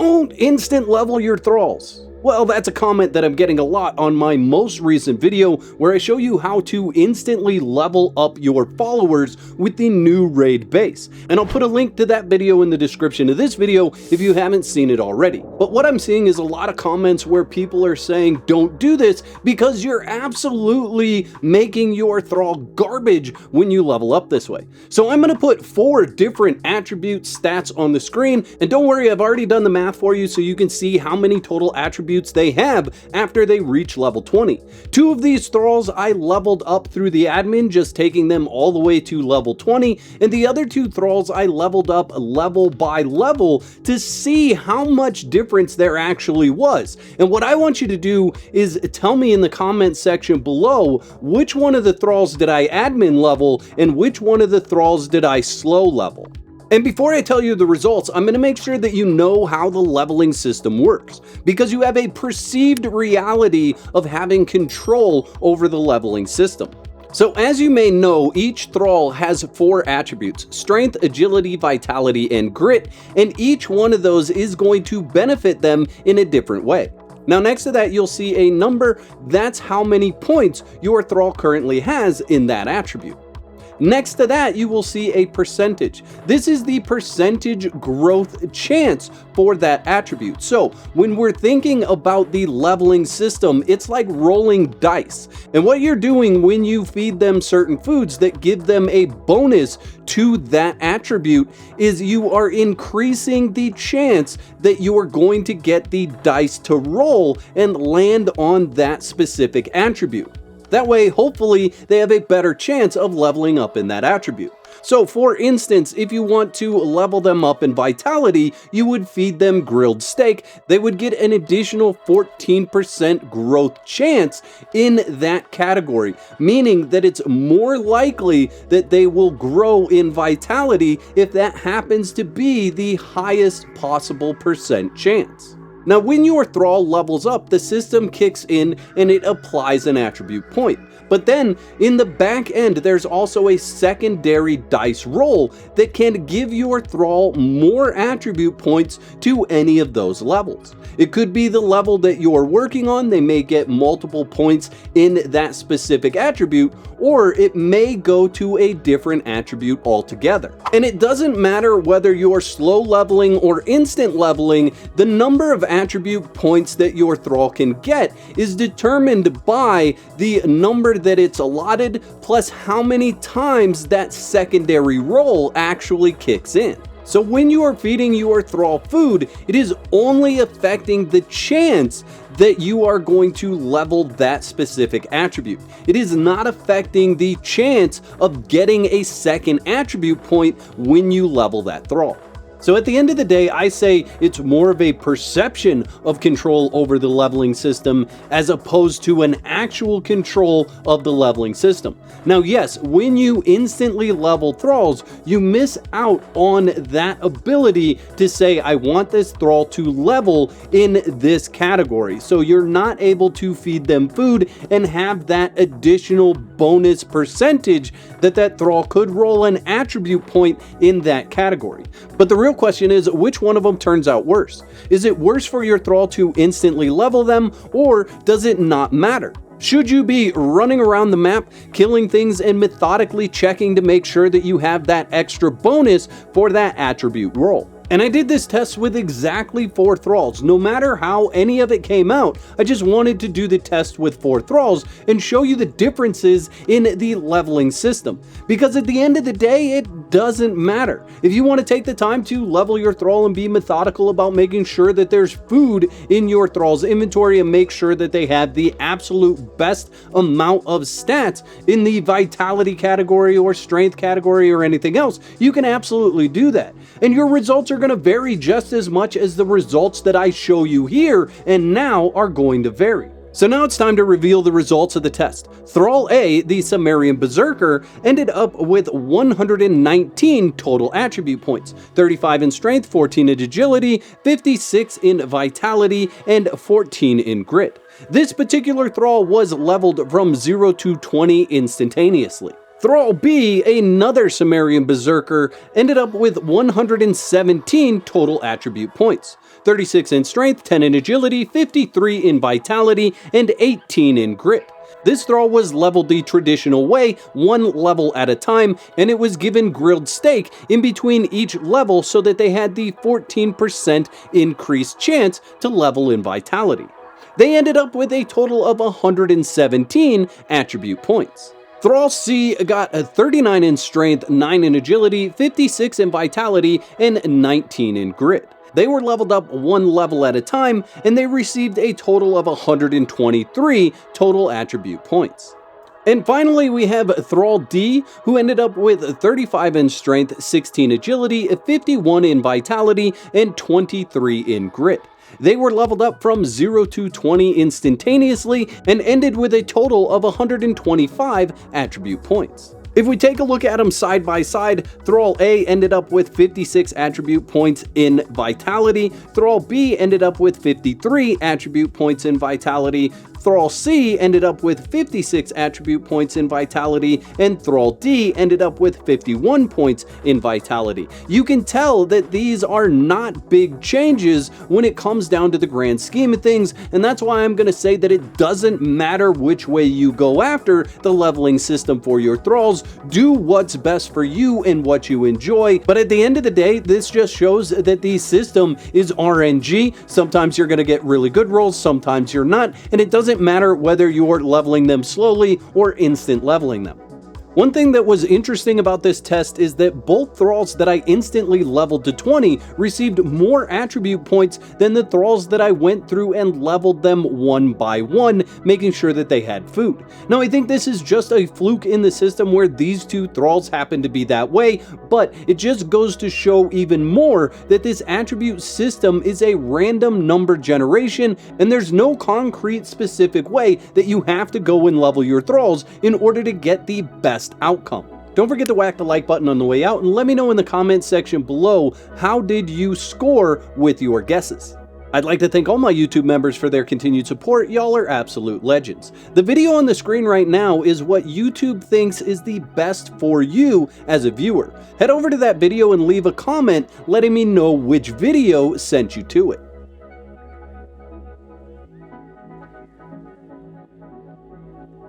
Don't instant level your thralls. Well, that's a comment that I'm getting a lot on my most recent video where I show you how to instantly level up your followers with the new raid base. And I'll put a link to that video in the description of this video if you haven't seen it already. But what I'm seeing is a lot of comments where people are saying don't do this because you're absolutely making your thrall garbage when you level up this way. So I'm going to put 4 different attribute stats on the screen, and don't worry, I've already done the math for you so you can see how many total attributes they have after they reach level 20. 2 of these thralls I leveled up through the admin, just taking them all the way to level 20, and the other 2 thralls I leveled up level by level to see how much difference there actually was. And what I want you to do is tell me in the comment section below which one of the thralls did I admin level and which one of the thralls did I slow level. And before I tell you the results, I'm going to make sure that you know how the leveling system works, because you have a perceived reality of having control over the leveling system. So as you may know, each thrall has 4 attributes: strength, agility, vitality, and grit, and each one of those is going to benefit them in a different way. Now next to that you'll see a number. That's how many points your thrall currently has in that attribute. Next to that, you will see a percentage. This is the percentage growth chance for that attribute. So when we're thinking about the leveling system, it's like rolling dice. And what you're doing when you feed them certain foods that give them a bonus to that attribute is you are increasing the chance that you are going to get the dice to roll and land on that specific attribute. That way, hopefully, they have a better chance of leveling up in that attribute. So for instance, if you want to level them up in vitality, you would feed them grilled steak. They would get an additional 14% growth chance in that category, meaning that it's more likely that they will grow in vitality if that happens to be the highest possible percent chance. Now when your thrall levels up, the system kicks in and it applies an attribute point. But then in the back end, there's also a secondary dice roll that can give your thrall more attribute points to any of those levels. It could be the level that you're working on, they may get multiple points in that specific attribute, or it may go to a different attribute altogether. And it doesn't matter whether you're slow leveling or instant leveling, the number of attribute points that your thrall can get is determined by the number that it's allotted plus how many times that secondary roll actually kicks in. So when you are feeding your thrall food, it is only affecting the chance that you are going to level that specific attribute. It is not affecting the chance of getting a second attribute point when you level that thrall. So at the end of the day, I say it's more of a perception of control over the leveling system as opposed to an actual control of the leveling system. Now, yes, when you instantly level thralls, you miss out on that ability to say, I want this thrall to level in this category. So you're not able to feed them food and have that additional bonus percentage that thrall could roll an attribute point in that category. But the real question is, which one of them turns out worse? Is it worse for your thrall to instantly level them, or does it not matter? Should you be running around the map, killing things and methodically checking to make sure that you have that extra bonus for that attribute roll? And I did this test with exactly 4 thralls. No matter how any of it came out, I just wanted to do the test with 4 thralls and show you the differences in the leveling system. Because at the end of the day, it doesn't matter. If you want to take the time to level your thrall and be methodical about making sure that there's food in your thrall's inventory and make sure that they have the absolute best amount of stats in the vitality category or strength category or anything else, you can absolutely do that. And your results are going to vary just as much as the results that I show you here and now are going to vary. So now it's time to reveal the results of the test. Thrall A, the Sumerian Berserker, ended up with 119 total attribute points, 35 in strength, 14 in agility, 56 in vitality, and 14 in grit. This particular thrall was leveled from 0 to 20 instantaneously. Thrall B, another Sumerian berserker, ended up with 117 total attribute points. 36 in strength, 10 in agility, 53 in vitality, and 18 in grit. This thrall was leveled the traditional way, one level at a time, and it was given grilled steak in between each level so that they had the 14% increased chance to level in vitality. They ended up with a total of 117 attribute points. Thrall C got a 39 in strength, 9 in agility, 56 in vitality, and 19 in grit. They were leveled up one level at a time, and they received a total of 123 total attribute points. And finally, we have Thrall D, who ended up with 35 in strength, 16 agility, 51 in vitality, and 23 in grit. They were leveled up from 0 to 20 instantaneously and ended with a total of 125 attribute points. If we take a look at them side by side, Thrall A ended up with 56 attribute points in vitality, Thrall B ended up with 53 attribute points in vitality, Thrall C ended up with 56 attribute points in vitality, and Thrall D ended up with 51 points in vitality. You can tell that these are not big changes when it comes down to the grand scheme of things, and that's why I'm going to say that it doesn't matter which way you go after the leveling system for your thralls. Do what's best for you and what you enjoy, but at the end of the day, this just shows that the system is RNG. Sometimes you're going to get really good rolls, sometimes you're not, and it doesn't matter whether you're leveling them slowly or instant leveling them. One thing that was interesting about this test is that both thralls that I instantly leveled to 20 received more attribute points than the thralls that I went through and leveled them one by one, making sure that they had food. Now, I think this is just a fluke in the system where these two thralls happen to be that way, but it just goes to show even more that this attribute system is a random number generation, and there's no concrete specific way that you have to go and level your thralls in order to get the best outcome. Don't forget to whack the like button on the way out and let me know in the comment section below, how did you score with your guesses? I'd like to thank all my YouTube members for their continued support. Y'all are absolute legends. The video on the screen right now is what YouTube thinks is the best for you as a viewer. Head over to that video and leave a comment letting me know which video sent you to it.